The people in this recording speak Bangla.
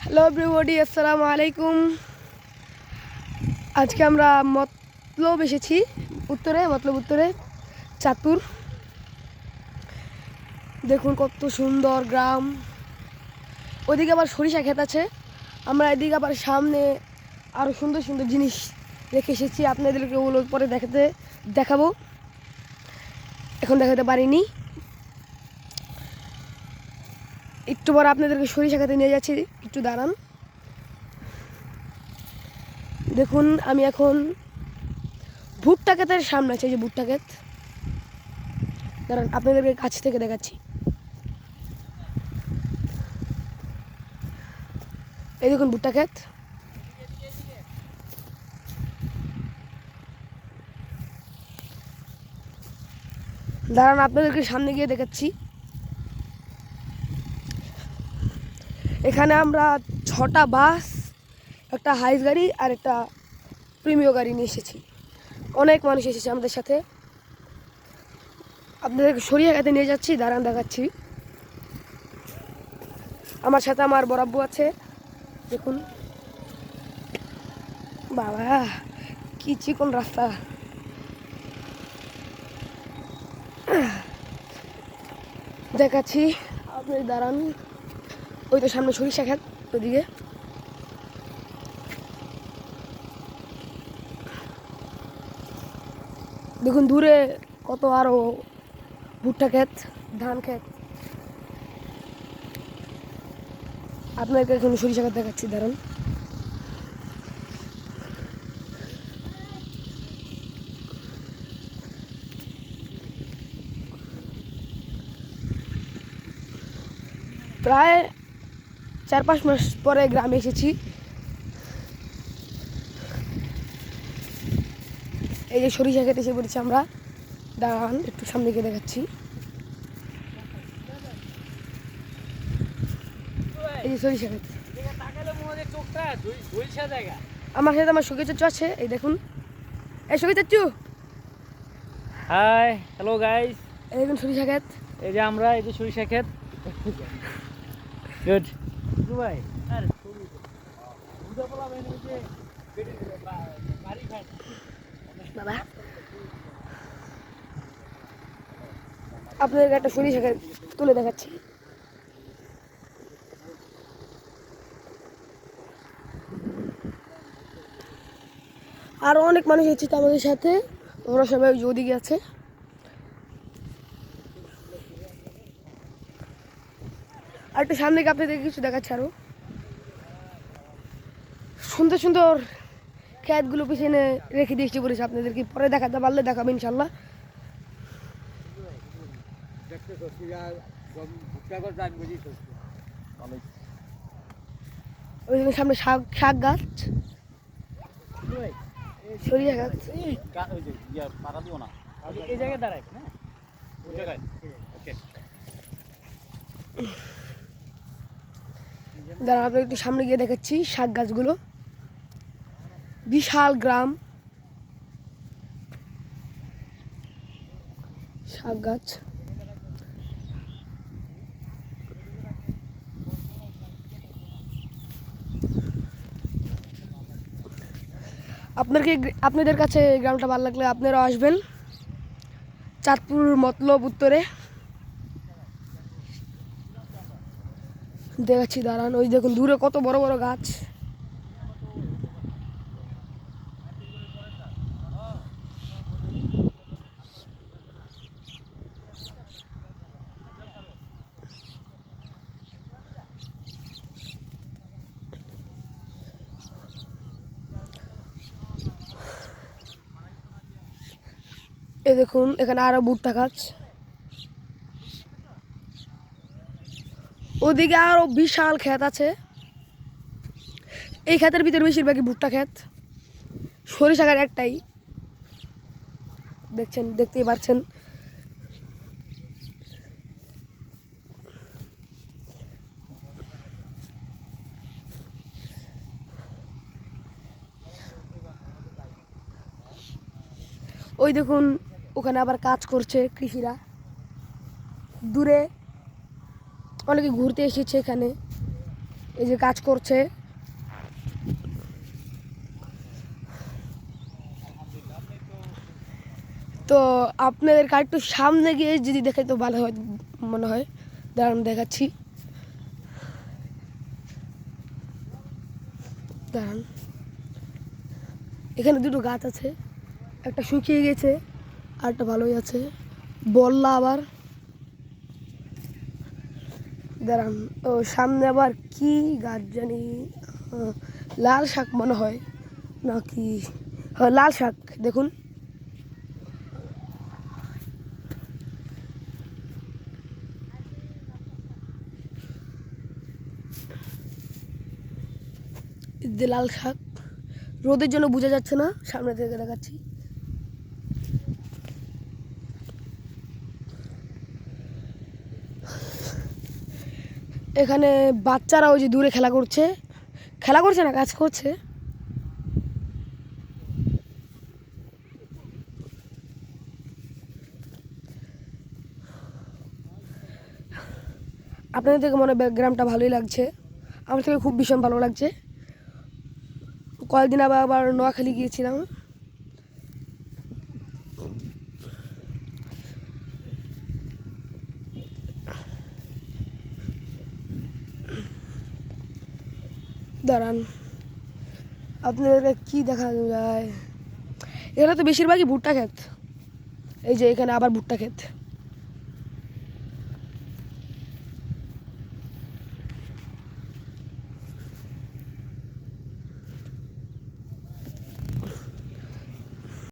হ্যালো এভরিবডি, আসসালামু আলাইকুম। আজকে আমরা মতলব এসেছি উত্তরে চাতুর। দেখুন কত সুন্দর গ্রাম। ওদিকে আবার সরিষা ক্ষেত আছে। আমরা এদিকে আবার সামনে আরও সুন্দর সুন্দর জিনিস রেখে এসেছি, আপনাদেরকে ওগুলো পরে দেখাবো। এখন দেখাতে পারিনি। একটু পর আপনাদেরকে সরিষা খেতে নিয়ে যাচ্ছি, একটু দাঁড়ান। দেখুন আমি এখন ভুট্টা ক্ষেতের সামনে আছে, যে ভুট্টা ক্ষেত। দাঁড়ান আপনাদেরকে কাছ থেকে দেখাচ্ছি। এই দেখুন ভুট্টা ক্ষেত। দাঁড়ান আপনাদেরকে সামনে গিয়ে দেখাচ্ছি। এখানে আমরা 6টা বাস, একটা হাইস গাড়ি আর একটা প্রিমিয় গাড়ি নিয়ে এসেছি। অনেক মানুষ এসেছে আমাদের সাথে। আপনাদেরকে সরিষাখাতে নিয়ে যাচ্ছি, দাঁড়ান দেখাচ্ছি। আমার সাথে আমার বরাব্বু আছে, দেখুন। বাবা কি চিকন রাস্তা। দেখাচ্ছি, আপনি দাঁড়ান। ওই তো সামনে সরিষা ক্ষেত, ওইদিকে। দেখুন দূরে কত আরো ভুট্টা ক্ষেত, ধান ক্ষেত। আপনাকে এখন সরিষা ক্ষেত দেখাচ্ছি, দাঁড়ান। প্রায় 4-5 মাস পরে গ্রামে এসেছি। এই যে সরিষা ক্ষেত এসে পড়েছি আমরা। দাঁড়ান একটু সামনে গিয়ে দেখাচ্ছি। এই যে সরিষা ক্ষেত। আমার সাথে আমার সুখী চাচু আছে, এই দেখুন। এই সুখী চাচু, হাই, হ্যালো গাইস। এই দেখুন সরিষা ক্ষেত। এই যে আমরা, এই যে সরিষা ক্ষেত। গুড ভাই। আর বাবা আপনাদের একটা সরিষা ক্ষেত তুলে দেখাচ্ছি। আরো অনেক মানুষ এসেছে আমাদের সাথে, ওরা সবাই ওদিকে আছে। আর একটু সামনে গিয়ে আপনাদের কিছু দেখাচ্ছে, আরো সুন্দর সুন্দর ক্ষেতগুলো পিছনে রেখে দিয়ে এসে পড়েছে। আপনাদেরকে পরে দেখাতে পারলে দেখাবো ইনশাল্লাহ। ওই সামনে শাক গাছ, সরিষা গাছ। এই জায়গায় দাঁড়ায় না, ওই জায়গায়। ওকে, দাঁড়া আপনাদের একটু সামনে গিয়ে দেখাচ্ছি শাক গাছগুলো। বিশাল গ্রাম, শাক গাছ। আপনাদের কাছে এই গ্রামটা ভালো লাগলে আপনারাও আসবেন। চাঁদপুর মতলব উত্তরে। দেখাচ্ছি, দাঁড়ান। ওই দেখুন দূরে কত বড় বড় গাছ। এই দেখুন এখানে আরো ভুট্টা গাছ। ওদিকে আরো বিশাল ক্ষেত আছে। এই ক্ষেতের ভিতরে বেশিরভাগই ভুট্টা ক্ষেত। সরিষা গাছ একটাই, দেখতেই পাচ্ছেন। ওই দেখুন ওখানে আবার কাজ করছে কৃষিরা। দূরে অনেকে ঘুরতে এসেছে এখানে। এই যে কাজ করছে। তো আপনাদের একটু সামনে গিয়ে যদি দেখে তো ভালো হয় মনে হয়। দাঁড়ান দেখাচ্ছি, দাঁড়ান। এখানে দুটো গাছ আছে, একটা শুকিয়ে গেছে আর একটা ভালোই আছে, বললা আবার। দাঁড়ান, ও সামনে আবার কি গাছ জানি, লাল শাক মনে হয় নাকি, হ্যাঁ লাল শাক। দেখুন এই যে লাল শাক, রোদের জন্য বোঝা যাচ্ছে না, সামনে থেকে দেখাচ্ছি। এখানে বাচ্চারা ওই যে দূরে খেলা করছে, খেলা করছে না কাজ করছে। আপনাদের থেকে মনে হয় গ্রামটা ভালোই লাগছে, আমার থেকে খুব ভীষণ ভালো লাগছে। কয়েকদিন আবার নোয়াখালী গিয়েছিলাম। দাঁড়ান, আপনাদেরকে কি দেখা যায়, এখানে তো বেশিরভাগই ভুট্টা ক্ষেত। এই যে এখানে আবার ভুট্টা ক্ষেত।